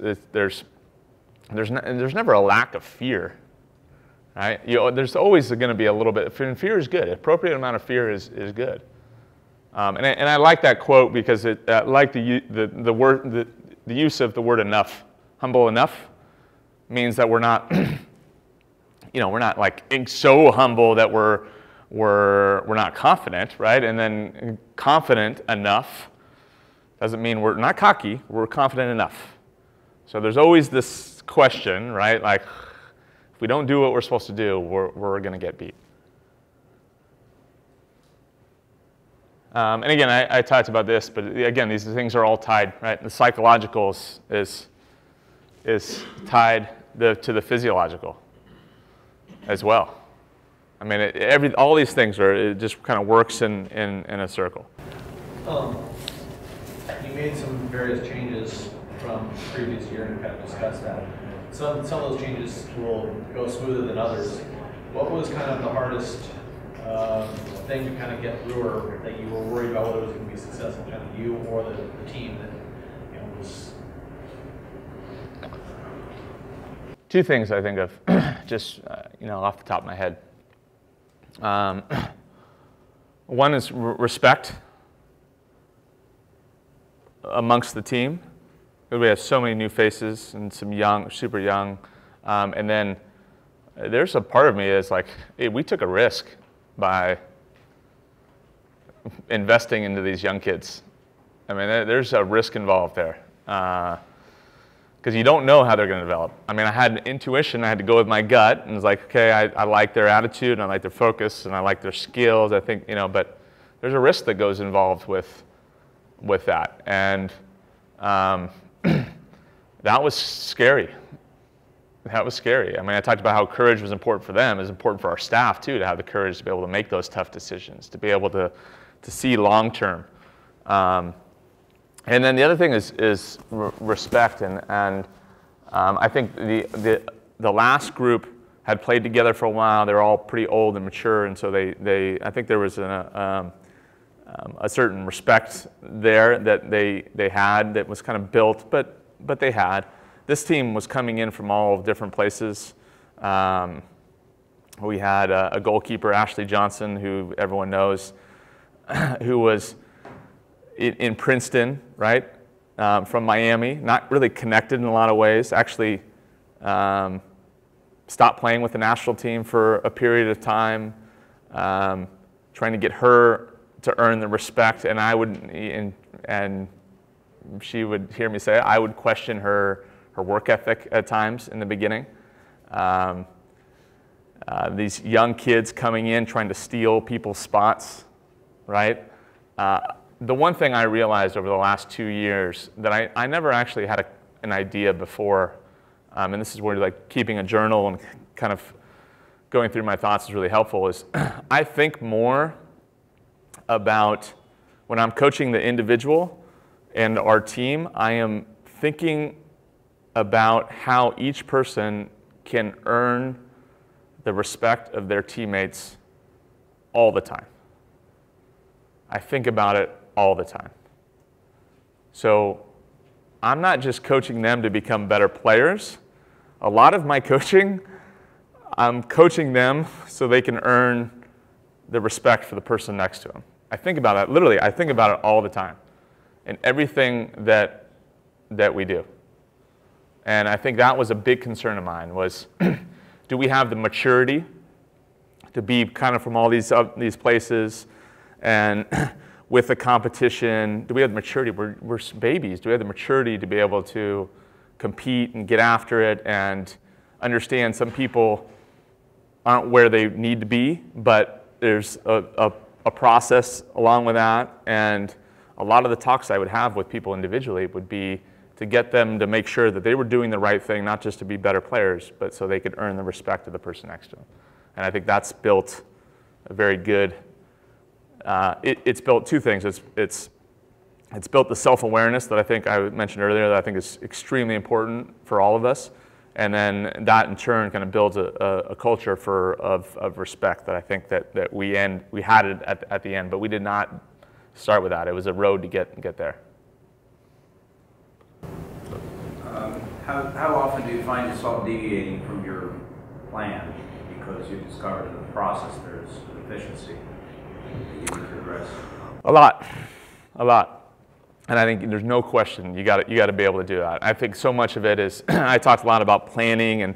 never a lack of fear. Right? There's always going to be a little bit. And fear is good. An appropriate amount of fear is good. And I like that quote because I like the use of the word enough. Humble enough means that we're not, we're not like so humble that we're not confident, right? And then confident enough doesn't mean we're not cocky. We're confident enough. So there's always this question, right? Like, if we don't do what we're supposed to do, we're going to get beat. And again, I talked about this, but again, these things are all tied, right? The psychological is tied to the physiological as well. I mean, all these things it just kind of works in a circle. You made some various changes from the previous year and kind of discussed that. Some of those changes will go smoother than others. What was kind of the hardest thing to kind of get through, or that you were worried about whether it was going to be successful, kind of you or the team that was? Two things I think of, just off the top of my head. One is respect amongst the team. We have so many new faces and some young, super young, and then there's a part of me that's like, hey, we took a risk by investing into these young kids. I mean, there's a risk involved there because you don't know how they're going to develop. I mean, I had an intuition. I had to go with my gut, and it's like, okay, I like their attitude, and I like their focus, and I like their skills. I think, but there's a risk that goes involved with that, and that was scary. That was scary. I mean, I talked about how courage was important for them. It's important for our staff, too, to have the courage to be able to make those tough decisions, to be able to see long term. And then the other thing is respect. And I think the last group had played together for a while. They were all pretty old and mature, and so I think there was a certain respect there that they had that was kind of built, but they had. This team was coming in from all different places. We had a goalkeeper, Ashley Johnson, who everyone knows, who was in Princeton, right, from Miami, not really connected in a lot of ways, actually stopped playing with the national team for a period of time, trying to get her to earn the respect, and she would hear me say, I would question her work ethic at times in the beginning. These young kids coming in trying to steal people's spots, right? The one thing I realized over the last 2 years that I never actually had an idea before, and this is where like keeping a journal and kind of going through my thoughts is really helpful, is I think more about when I'm coaching the individual and our team, I am thinking about how each person can earn the respect of their teammates all the time. I think about it all the time. So I'm not just coaching them to become better players. A lot of my coaching, I'm coaching them so they can earn the respect for the person next to them. I think about it, literally, I think about it all the time in everything that we do. And I think that was a big concern of mine was, do we have the maturity to be kind of from all these places and with the competition? Do we have the maturity? We're babies. Do we have the maturity to be able to compete and get after it and understand some people aren't where they need to be, but there's a process along with that. And a lot of the talks I would have with people individually would be to get them to make sure that they were doing the right thing, not just to be better players, but so they could earn the respect of the person next to them. And I think that's built very good. It's built two things. It's built the self-awareness that I think I mentioned earlier that I think is extremely important for all of us. And then that in turn kind of builds a culture of respect that I think that we had it at the end, but we did not start with that. It was a road to get there. How often do you find yourself deviating from your plan because you discovered in the process there's a deficiency that you need to address? A lot. And I think there's no question you got to be able to do that. I think so much of it is I talked a lot about planning, and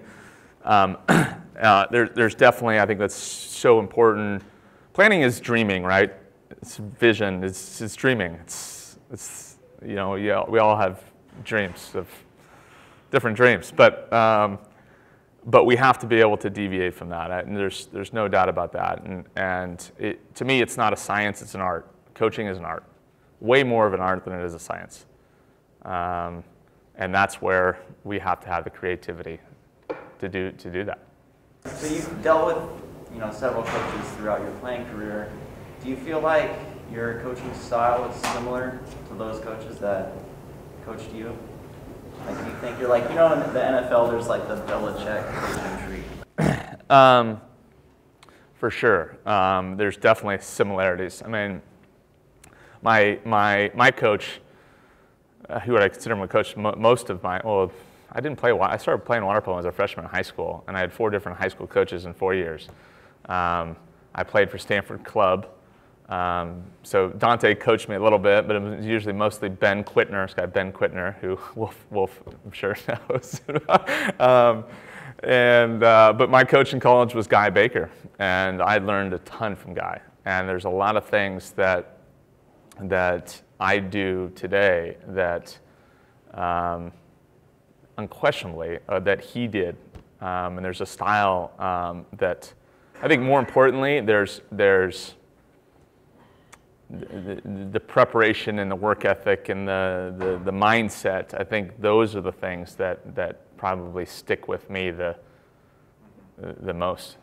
there's definitely, I think that's so important. Planning is dreaming, right? It's vision. It's dreaming. It's we all have dreams of different dreams, but we have to be able to deviate from that, and there's no doubt about that. And to me, it's not a science; it's an art. Coaching is an art. Way more of an art than it is a science. And that's where we have to have the creativity to do that. So you've dealt with several coaches throughout your playing career. Do you feel like your coaching style is similar to those coaches that coached you? Like, do you think you're like, in the NFL there's like the Belichick coaching tree? For sure. There's definitely similarities. I mean, my coach, who I consider my coach most of my, well, I didn't play, I started playing water polo as a freshman in high school, and I had 4 different high school coaches in 4 years. I played for Stanford Club, so Dante coached me a little bit, but it was usually mostly Ben Quittner, this guy Ben Quittner, who Wolf I'm sure knows. But my coach in college was Guy Baker, and I learned a ton from Guy. And there's a lot of things that I do today that unquestionably that he did, and there's a style that I think more importantly there's the preparation and the work ethic and the mindset. I think those are the things that probably stick with me the most.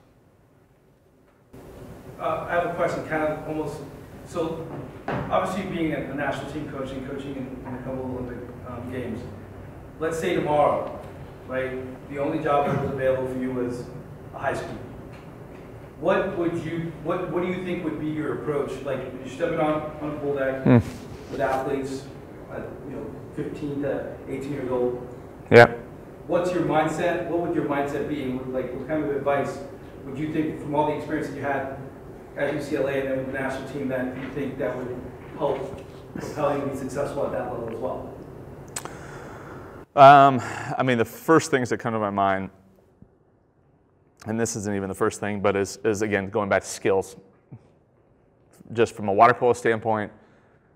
I have a question, kind of almost. So, obviously, being a national team coaching in a couple of Olympic games. Let's say tomorrow, right? The only job that was available for you was a high school. What do you think would be your approach? Like, you're stepping on the pool deck with athletes, 15 to 18 years old. Yeah. What's your mindset? What would your mindset be? Like, what kind of advice would you think, from all the experience that you had at UCLA and then with the national team, that you think that would help propel you to be successful at that level as well? I mean, the first things that come to my mind, and this isn't even the first thing, but is again, going back to skills. Just from a water polo standpoint,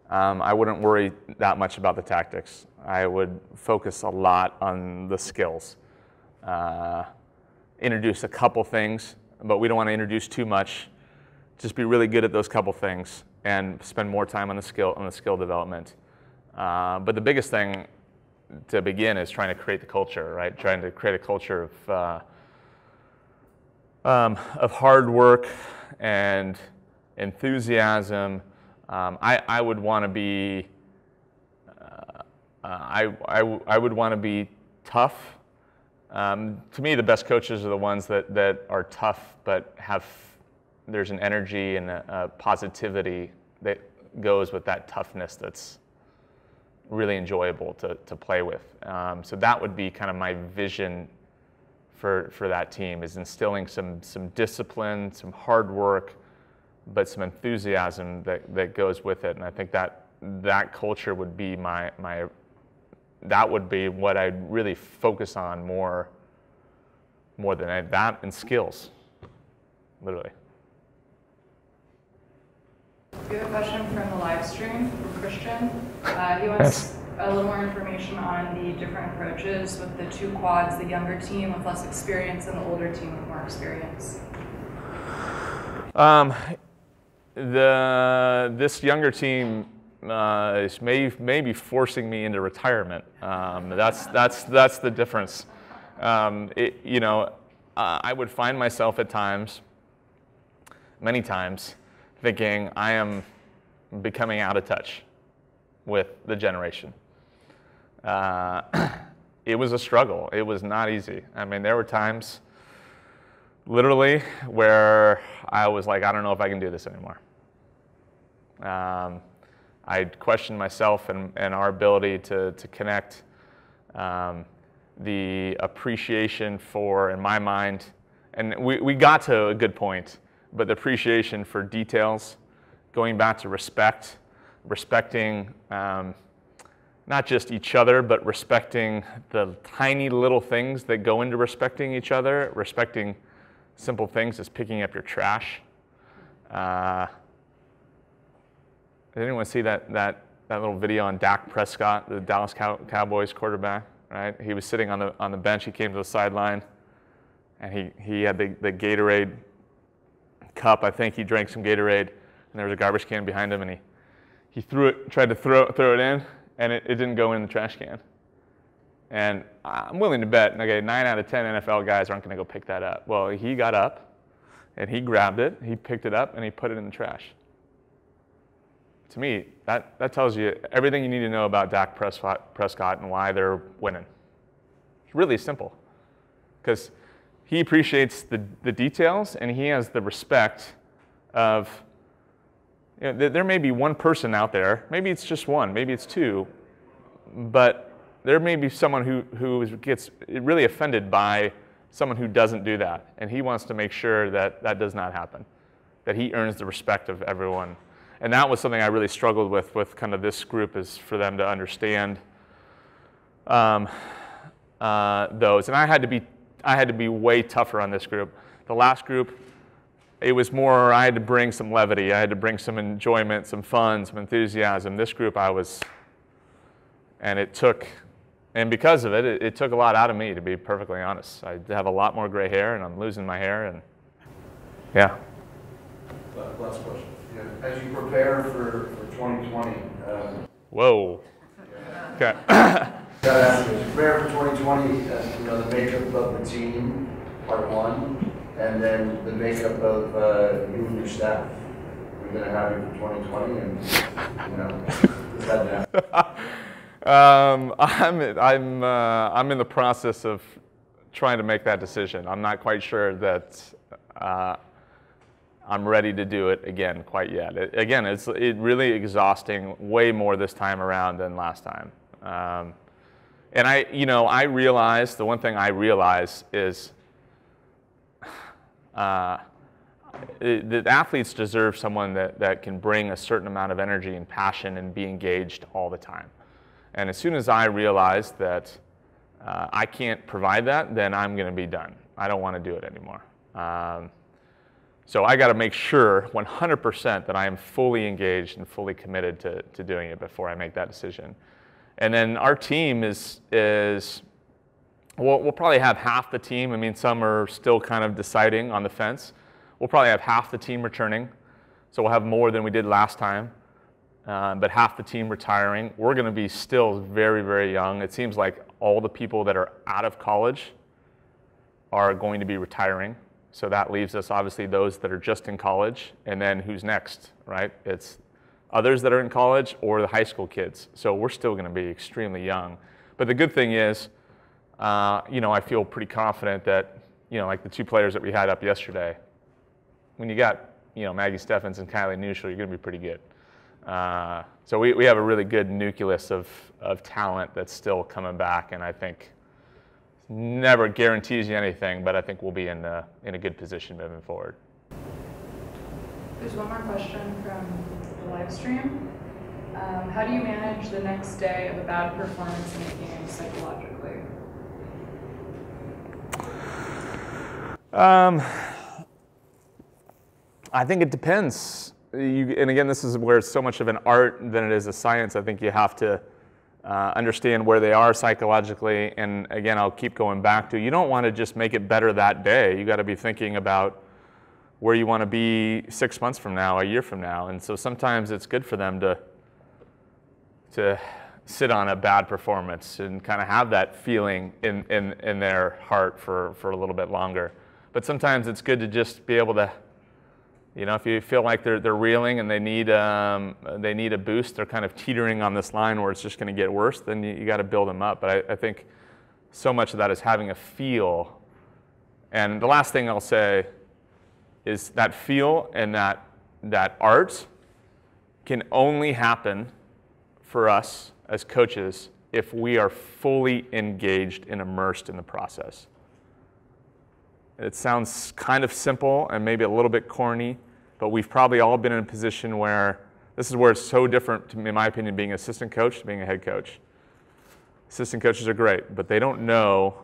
I wouldn't worry that much about the tactics. I would focus a lot on the skills. Introduce a couple things, but we don't want to introduce too much. Just be really good at those couple things and spend more time on the skill development. But the biggest thing to begin is trying to create the culture, right? Trying to create a culture of hard work and enthusiasm. I would want to be. I would want to be tough. To me, the best coaches are the ones that are tough, but there's an energy and a positivity that goes with that toughness that's really enjoyable to play with. So that would be kind of my vision for that team, is instilling some discipline, some hard work, but some enthusiasm that goes with it. And I think that culture would be that would be what I'd really focus on more than that, and skills, literally. We have a question from the live stream from Christian. He wants a little more information on the different approaches with the 2 quads, the younger team with less experience and the older team with more experience. This younger team is maybe forcing me into retirement. That's the difference. I would find myself at times many times thinking I am becoming out of touch with the generation. It was a struggle. It was not easy. I mean, there were times, literally, where I was like, I don't know if I can do this anymore. I questioned myself and our ability to connect, the appreciation for, in my mind, and we got to a good point, but the appreciation for details, going back to respecting not just each other, but respecting the tiny little things that go into respecting each other, respecting simple things as picking up your trash. Did anyone see that little video on Dak Prescott, the Dallas Cowboys quarterback? Right? He was sitting on the bench. He came to the sideline, and he had the Gatorade cup. I think he drank some Gatorade, and there was a garbage can behind him, and he tried to throw it in, and it didn't go in the trash can. And I'm willing to bet, okay, 9 out of 10 NFL guys aren't going to go pick that up. Well, he got up, and he grabbed it, he picked it up, and he put it in the trash. To me, that tells you everything you need to know about Dak Prescott and why they're winning. It's really simple, because he appreciates the details, and he has the respect of, you know, there may be one person out there, maybe it's just one, maybe it's two, but there may be someone who gets really offended by someone who doesn't do that, and he wants to make sure that that does not happen, that he earns the respect of everyone. And that was something I really struggled with kind of this group, is for them to understand those. And I had to be way tougher on this group. The last group, it was more, I had to bring some levity. I had to bring some enjoyment, some fun, some enthusiasm. This group and because of it, it took a lot out of me, to be perfectly honest. I have a lot more gray hair, and I'm losing my hair, and yeah. Last question. As you prepare for 2020. Whoa. Okay. As you prepare for 2020, the makeup of the team, part one, and then the makeup of you and your staff. We're going to have you for 2020, and is that I'm in the process of trying to make that decision. I'm not quite sure that I'm ready to do it again quite yet. It's really exhausting, way more this time around than last time. And I realize, the one thing I realize is the athletes deserve someone that can bring a certain amount of energy and passion and be engaged all the time. And as soon as I realize that I can't provide that, then I'm going to be done. I don't want to do it anymore. So I got to make sure 100% that I am fully engaged and fully committed to doing it before I make that decision. And then our team we'll probably have half the team. I mean, some are still kind of deciding on the fence. We'll probably have half the team returning. So we'll have more than we did last time, but half the team retiring. We're going to be still very, very young. It seems like all the people that are out of college are going to be retiring. So that leaves us, obviously, those that are just in college, and then who's next, right? It's others that are in college or the high school kids. So we're still going to be extremely young. But the good thing is, I feel pretty confident that, like the two players that we had up yesterday, when you got, Maggie Steffens and Kylie Neuschel, you're going to be pretty good. So we have a really good nucleus of talent that's still coming back, and I think never guarantees you anything, but I think we'll be in a good position moving forward. There's one more question from the live stream. How do you manage the next day of a bad performance in a game psychologically? I think it depends. And again, this is where it's so much of an art than it is a science. I think you have to understand where they are psychologically. And again, I'll keep going back to, you don't want to just make it better that day. You got to be thinking about where you want to be 6 months from now, a year from now. And so sometimes it's good for them to sit on a bad performance and kind of have that feeling in their heart for a little bit longer. But sometimes it's good to just be able to You know, if you feel like they're reeling and they need a boost, they're kind of teetering on this line where it's just going to get worse, then you got to build them up. But I think so much of that is having a feel. And the last thing I'll say is that feel and that art can only happen for us as coaches if we are fully engaged and immersed in the process. It sounds kind of simple and maybe a little bit corny, but we've probably all been in a position where this is where it's so different, in my opinion, being an assistant coach to being a head coach. Assistant coaches are great, but they don't know,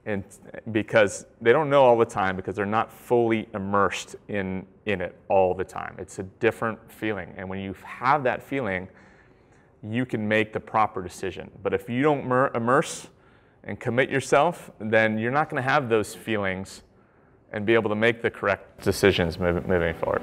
and because they don't know all the time because they're not fully immersed in it all the time. It's a different feeling, and when you have that feeling, you can make the proper decision. But if you don't immerse and commit yourself, then you're not going to have those feelings and be able to make the correct decisions moving forward.